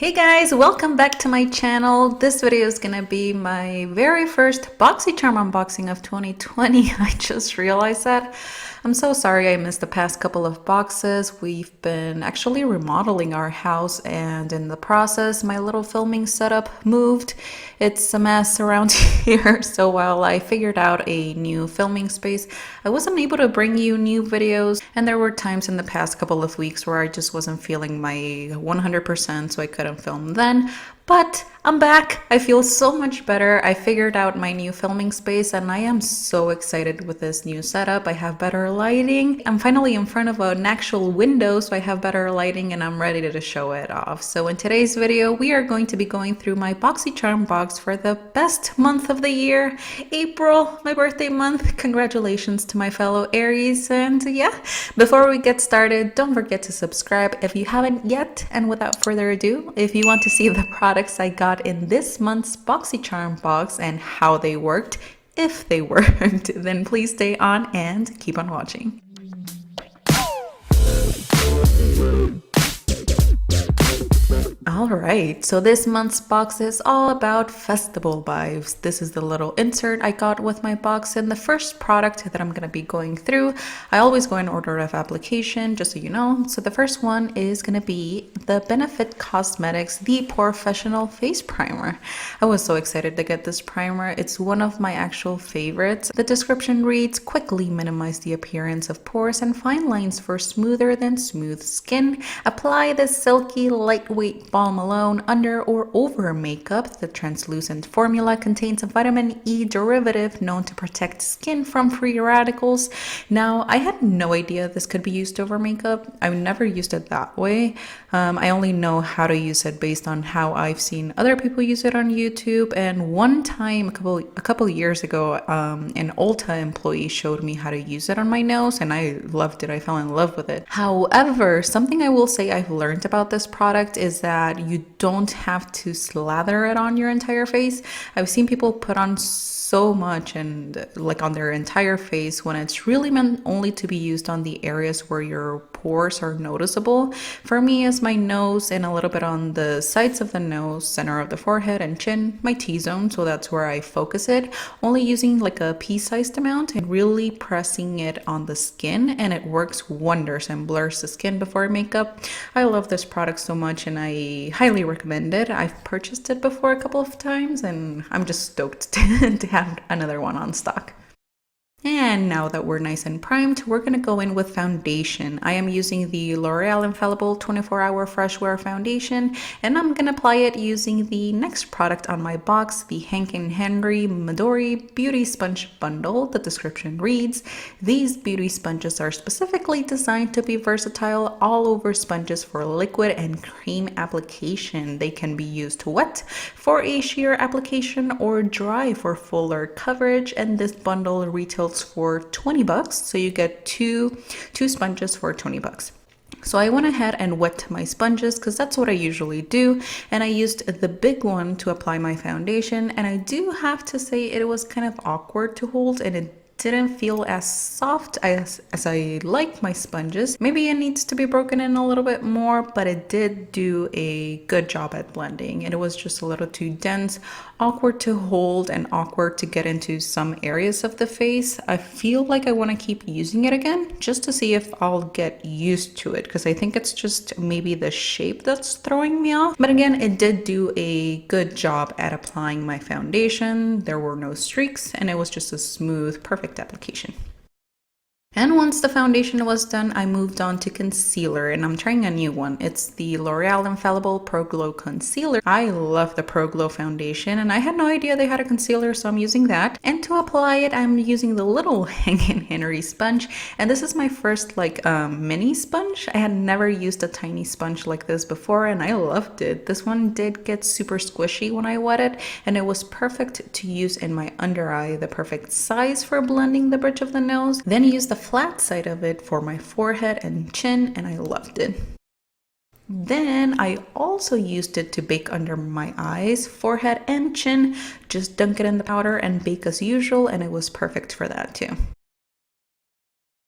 Hey guys, welcome back to my channel. This video is gonna be my very first Boxycharm unboxing of 2020. I just realized that. I'm so sorry I missed the past couple of boxes. We've been actually remodeling our house, and in the process, my little filming setup moved. It's a mess around here, so while I figured out a new filming space, I wasn't able to bring you new videos, and there were times in the past couple of weeks where I just wasn't feeling my 100%, so I couldn't film then. But I'm back. I feel so much better. I figured out my new filming space and I am so excited with this new setup. I have better lighting. I'm finally in front of an actual window, so I have better lighting and I'm ready to show it off. So in today's video, we are going to be going through my Boxycharm box for the best month of the year, April, my birthday month. Congratulations to my fellow Aries. And yeah, before we get started, don't forget to subscribe if you haven't yet. And without further ado, if you want to see the products I got in this month's Boxycharm box and how they worked, if they worked, then please stay on and keep on watching. Alright, so this month's box is all about festival vibes. This is the little insert I got with my box, and the first product that I'm going to be going through, I always go in order of application, just so you know. So the first one is going to be the Benefit Cosmetics The Porefessional Face Primer. I was so excited to get this primer. It's one of my actual favorites. The description reads, quickly minimize the appearance of pores and fine lines for smoother than smooth skin. Apply this silky, lightweight balm alone, under or over makeup. The translucent formula contains a vitamin E derivative known to protect skin from free radicals. Now, I had no idea this could be used over makeup. I've never used it that way. I only know how to use it based on how I've seen other people use it on YouTube. And one time, a couple years ago, an Ulta employee showed me how to use it on my nose, and I loved it. I fell in love with it. However, something I will say I've learned about this product is that you don't have to slather it on your entire face. I've seen people put on so much and like on their entire face when it's really meant only to be used on the areas where your pores are noticeable. For me, it's my nose and a little bit on the sides of the nose, center of the forehead and chin, my T-zone, so that's where I focus it, only using like a pea-sized amount and really pressing it on the skin, and it works wonders and blurs the skin before makeup. I love this product so much and I highly recommend it. I've purchased it before a couple of times and I'm just stoked to have another one on stock. And now that we're nice and primed, we're going to go in with foundation. I am using the L'Oreal Infallible 24-Hour Fresh Wear Foundation, and I'm going to apply it using the next product on my box, the Hank & Henry Midori Beauty Sponge Bundle. The description reads, these beauty sponges are specifically designed to be versatile all-over sponges for liquid and cream application. They can be used wet for a sheer application or dry for fuller coverage, and this bundle retails for 20 bucks, so you get two sponges for 20 bucks. So I went ahead and wet my sponges because that's what I usually do, and I used the big one to apply my foundation, and I do have to say it was kind of awkward to hold and it didn't feel as soft as I like my sponges. Maybe it needs to be broken in a little bit more, but it did do a good job at blending. And it was just a little too dense, awkward to hold, and awkward to get into some areas of the face. I feel like I want to keep using it again just to see if I'll get used to it, because I think it's just maybe the shape that's throwing me off. But again, it did do a good job at applying my foundation. There were no streaks and it was just a smooth, perfect application. And once the foundation was done, I moved on to concealer, and I'm trying a new one. It's the L'Oreal Infallible Pro Glow Concealer. I love the Pro Glow foundation, and I had no idea they had a concealer, so I'm using that. And to apply it, I'm using the little Hank & Henry sponge, and this is my first mini sponge. I had never used a tiny sponge like this before, and I loved it. This one did get super squishy when I wet it, and it was perfect to use in my under eye, the perfect size for blending the bridge of the nose. Then use the flat side of it for my forehead and chin, and I loved it. Then I also used it to bake under my eyes, forehead, and chin. Just dunk it in the powder and bake as usual, and it was perfect for that too.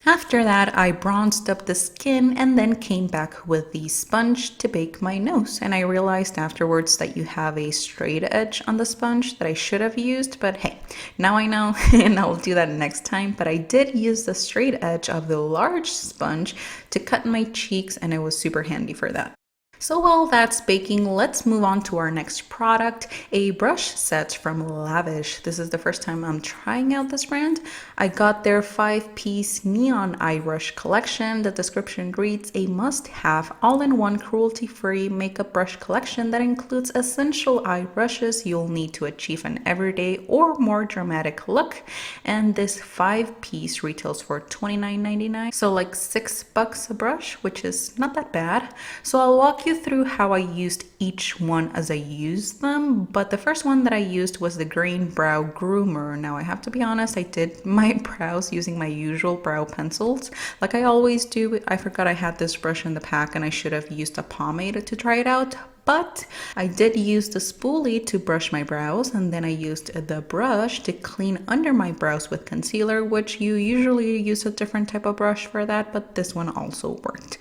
After that, I bronzed up the skin and then came back with the sponge to bake my nose. And I realized afterwards that you have a straight edge on the sponge that I should have used, but hey, now I know and I'll do that next time. But I did use the straight edge of the large sponge to cut my cheeks, and it was super handy for that. So while that's baking, let's move on to our next product, a brush set from Lavish. This is the first time I'm trying out this brand. I got their 5-piece neon eye brush collection. The description reads, a must-have all-in-one cruelty-free makeup brush collection that includes essential eye brushes you'll need to achieve an everyday or more dramatic look. And this 5-piece retails for $29.99, so like $6 a brush, which is not that bad. So I'll walk you through how I used each one as I used them, but the first one that I used was the green brow groomer. Now I have to be honest, I did my brows using my usual brow pencils like I always do. I forgot I had this brush in the pack and I should have used a pomade to try it out, but I did use the spoolie to brush my brows, and then I used the brush to clean under my brows with concealer, which you usually use a different type of brush for that, but this one also worked.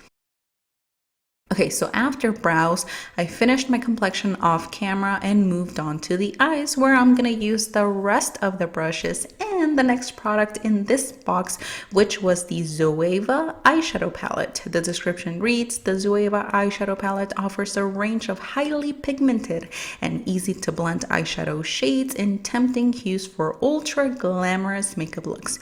Okay, so after brows, I finished my complexion off camera and moved on to the eyes, where I'm gonna use the rest of the brushes and the next product in this box, which was the Zoeva Eyeshadow Palette. The description reads, the Zoeva Eyeshadow Palette offers a range of highly pigmented and easy to blend eyeshadow shades in tempting hues for ultra glamorous makeup looks.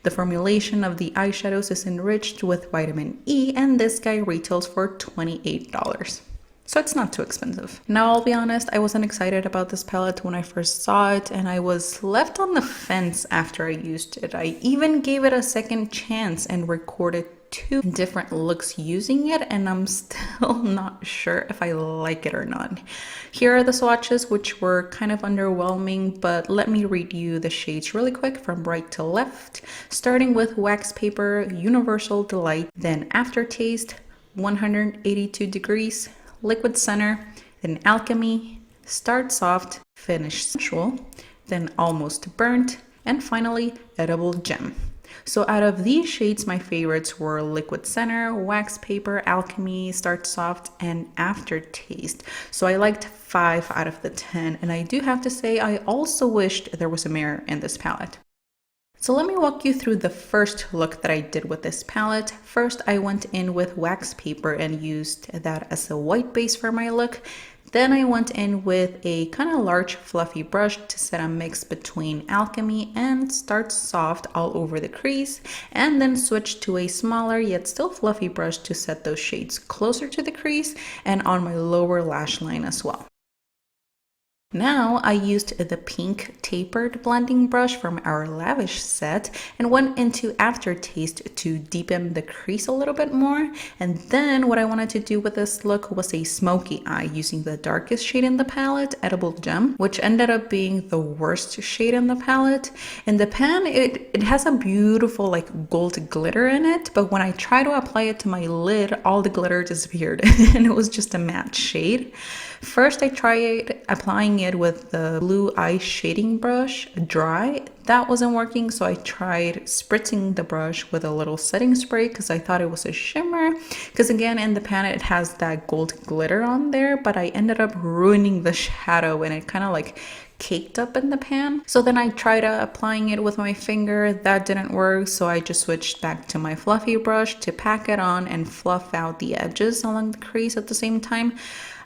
The formulation of the eyeshadows is enriched with vitamin E, and this guy retails for $28. So it's not too expensive. Now, I'll be honest, I wasn't excited about this palette when I first saw it, and I was left on the fence after I used it. I even gave it a second chance and recorded 2 different looks using it, and I'm still not sure if I like it or not. Here are the swatches, which were kind of underwhelming, but let me read you the shades really quick from right to left, starting with Wax Paper, Universal Delight, then Aftertaste, 182 Degrees, Liquid Center, then Alchemy, Start Soft, Finish Sensual, then Almost Burnt, and finally Edible Gem. So out of these shades, my favorites were Liquid Center, Wax Paper, Alchemy, Start Soft, and Aftertaste. So I liked 5 out of the 10, and I do have to say I also wished there was a mirror in this palette. So let me walk you through the first look that I did with this palette. First, I went in with Wax Paper and used that as a white base for my look. Then I went in with a kind of large fluffy brush to set a mix between Alchemy and Start Soft all over the crease, and then switched to a smaller yet still fluffy brush to set those shades closer to the crease and on my lower lash line as well. Now I used the pink tapered blending brush from our Lavish set and went into Aftertaste to deepen the crease a little bit more. And then what I wanted to do with this look was a smoky eye using the darkest shade in the palette, Edible Gem, which ended up being the worst shade in the palette. In the pan, it has a beautiful like gold glitter in it, but when I try to apply it to my lid, all the glitter disappeared and it was just a matte shade. First, I tried applying it with the blue eye shading brush dry. That wasn't working, so I tried spritzing the brush with a little setting spray because I thought it was a shimmer. Because again, in the pan, it has that gold glitter on there, but I ended up ruining the shadow and it kind of like caked up in the pan. So then I tried applying it with my finger. That didn't work, so I just switched back to my fluffy brush to pack it on and fluff out the edges along the crease at the same time.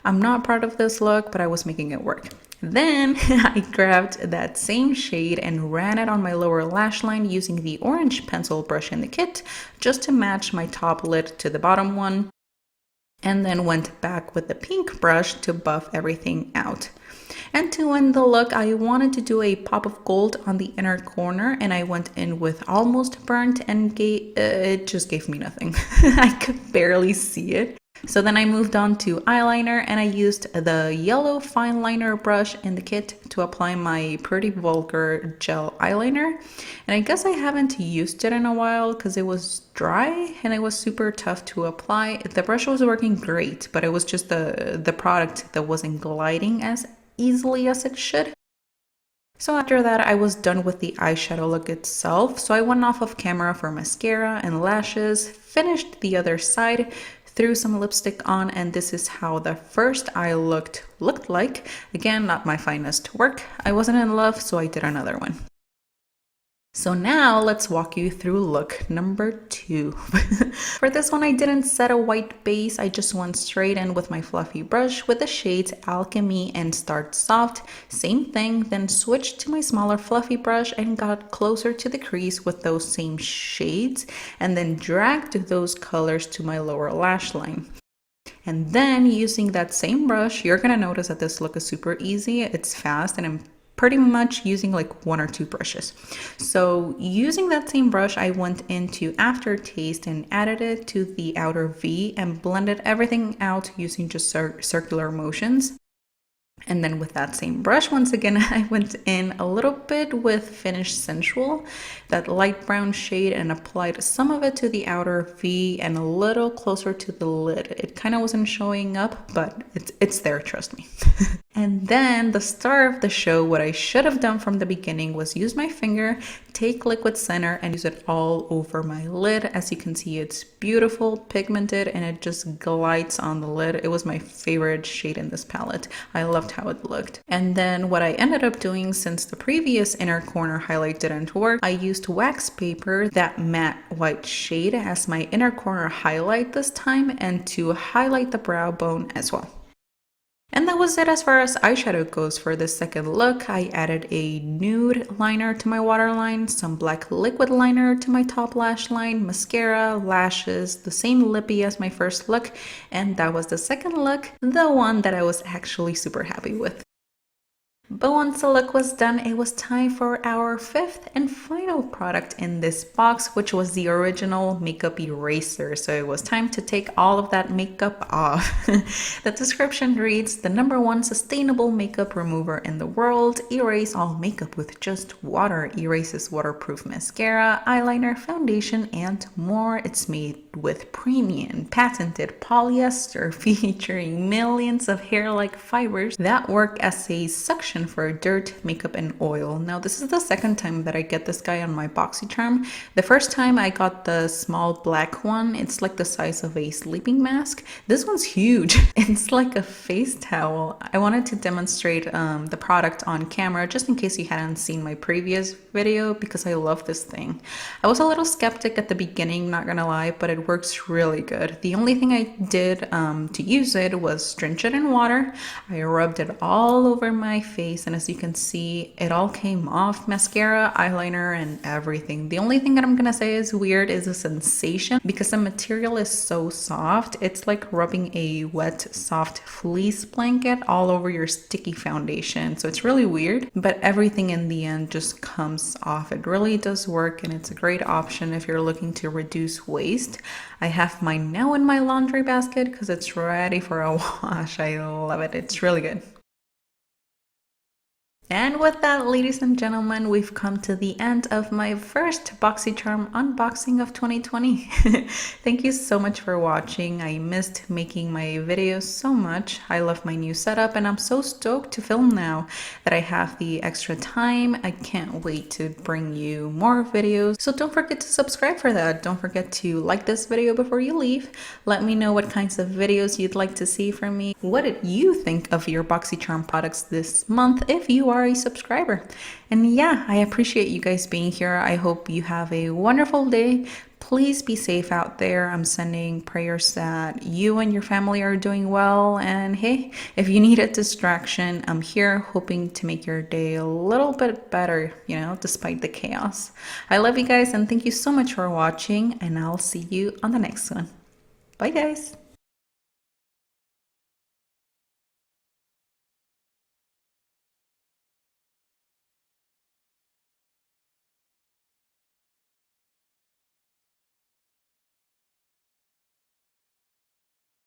I'm not proud of this look, but I was making it work. Then I grabbed that same shade and ran it on my lower lash line using the orange pencil brush in the kit just to match my top lid to the bottom one, and then went back with the pink brush to buff everything out. And to end the look, I wanted to do a pop of gold on the inner corner, and I went in with Almost Burnt, and it just gave me nothing. I could barely see it. So then I moved on to eyeliner, and I used the yellow fine liner brush in the kit to apply my Pretty Vulgar gel eyeliner. And I guess I haven't used it in a while because it was dry and it was super tough to apply. The brush was working great, but it was just the product that wasn't gliding as easily as it should. So after that, I was done with the eyeshadow look itself. So I went off of camera for mascara and lashes, finished the other side, threw some lipstick on, and this is how the first eye looked like. Again, not my finest work. I wasn't in love, so I did another one. So now let's walk you through look number 2. For this one, I didn't set a white base. I just went straight in with my fluffy brush with the shades Alchemy and Start Soft. Same thing, then switched to my smaller fluffy brush and got closer to the crease with those same shades, and then dragged those colors to my lower lash line. And then using that same brush, you're gonna notice that this look is super easy. It's fast, and I'm pretty much using like 1 or 2 brushes. So using that same brush, I went into Aftertaste and added it to the outer V and blended everything out using just circular motions. And then with that same brush, once again, I went in a little bit with Finish Sensual, that light brown shade, and applied some of it to the outer V and a little closer to the lid. It kind of wasn't showing up, but it's there, trust me. And then the star of the show, what I should have done from the beginning was use my finger, take liquid center, and use it all over my lid. As you can see, it's beautiful, pigmented, and it just glides on the lid. It was my favorite shade in this palette. I loved how it looked. And then what I ended up doing, since the previous inner corner highlight didn't work, I used wax paper, that matte white shade, as my inner corner highlight this time, and to highlight the brow bone as well. And that was it as far as eyeshadow goes for this second look. I added a nude liner to my waterline, some black liquid liner to my top lash line, mascara, lashes, the same lippy as my first look, and that was the second look, the one that I was actually super happy with. But once the look was done, it was time for our 5th and final product in this box, which was the original makeup eraser. So it was time to take all of that makeup off. The description reads, the #1 sustainable makeup remover in the world. Erase all makeup with just water. Erases waterproof mascara, eyeliner, foundation, and more. It's made with premium patented polyester featuring millions of hair-like fibers that work as a suction for dirt, makeup, and oil. Now this is the second time that I get this guy on my Boxycharm. The first time I got the small black one. It's like the size of a sleeping mask. This one's huge. It's like a face towel. I wanted to demonstrate the product on camera just in case you hadn't seen my previous video, because I love this thing. I was a little skeptic at the beginning, not gonna lie, but it works really good. The only thing I did to use it was drench it in water. I rubbed it all over my face, and as you can see, it all came off. Mascara, eyeliner, and everything. The only thing that I'm gonna say is weird is the sensation, because the material is so soft. It's like rubbing a wet, soft fleece blanket all over your sticky foundation. So it's really weird, but everything in the end just comes off. It really does work, and it's a great option if you're looking to reduce waste. I have mine now in my laundry basket because it's ready for a wash. I love it. It's really good. And with that, ladies and gentlemen, we've come to the end of my first Boxycharm unboxing of 2020. Thank you so much for watching. I missed making my videos so much. I love my new setup, and I'm so stoked to film now that I have the extra time. I can't wait to bring you more videos. So don't forget to subscribe for that. Don't forget to like this video before you leave. Let me know what kinds of videos you'd like to see from me. What did you think of your Boxycharm products this month if you are a subscriber? And yeah, I appreciate you guys being here. I hope you have a wonderful day. Please be safe out there. I'm sending prayers that you and your family are doing well. And hey, if you need a distraction, I'm here hoping to make your day a little bit better, you know, despite the chaos. I love you guys, and thank you so much for watching, and I'll see you on the next one. Bye guys.